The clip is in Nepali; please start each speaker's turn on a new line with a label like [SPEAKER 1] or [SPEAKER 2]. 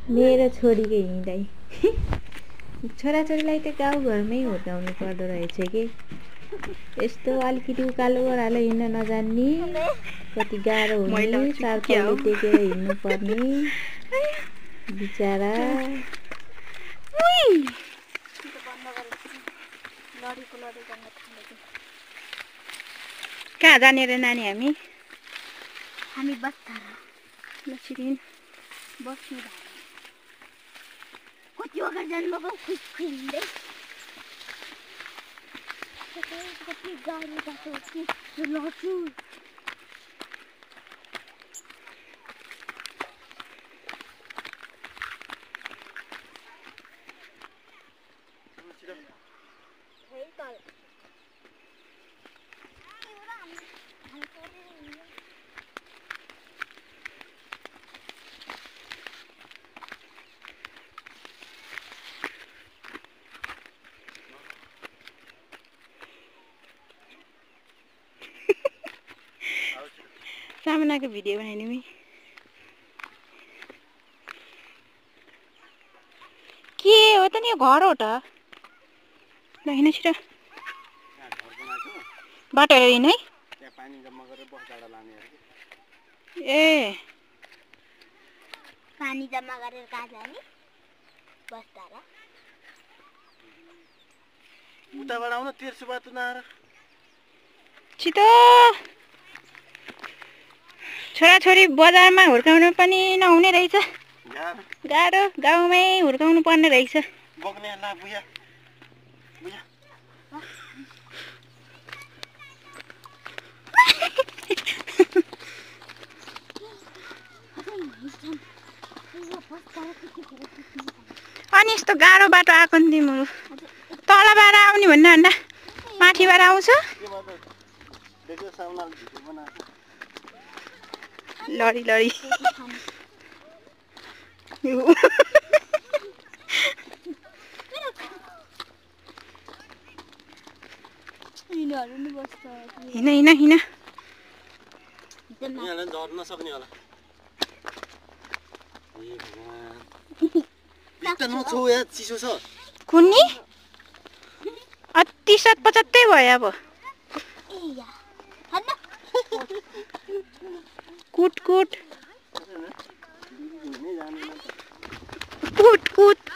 [SPEAKER 1] मेरो छोरीको हिँडाइ छोराछोरीलाई त गाउँघरमै हुर्काउनु पर्दो रहेछ कि यस्तो अलिकति उकालो ओह्रालो हिँड्न नजान्ने कति गाह्रो हुने चारपाउले टेकेर हिँड्नु पर्ने बिचारा
[SPEAKER 2] कहाँ जाने रे नानी हामी
[SPEAKER 1] बस्तारा
[SPEAKER 2] लसिरिन
[SPEAKER 1] बस्नु कति अगाडि जानुभएको खुइँदै कति गाडी बाटो के लड्छु
[SPEAKER 2] सामनाको भिडियो बनाइदिनु नि के हो त नि यो घर हो त ल हिँड छिटो बाटो हेरेर हिँड है ए
[SPEAKER 1] पानी जम्मा गरेर कहाँ जाने बस्तारा
[SPEAKER 3] उताबाट आउन तेर्सो बाटो नआएर
[SPEAKER 2] छिटो छोराछोरी बजारमा हुर्काउनु पनि नहुने रहेछ गाह्रो गाउँमै हुर्काउनु पर्ने रहेछ
[SPEAKER 3] बग्ने ला बुया बुया
[SPEAKER 2] अनि यस्तो गाह्रो बाटो आएको नि तिम्रो तलबाट आउने भन्दा माथिबाट आउँछ लडी लडी हिँड हिँड हिँड
[SPEAKER 3] यहाँलाई झर्न सक्ने होला नछौ यहाँ चिसो छ
[SPEAKER 2] कुन्नी अति सतपचत्तै भयो अब कुट कुट कुट कुट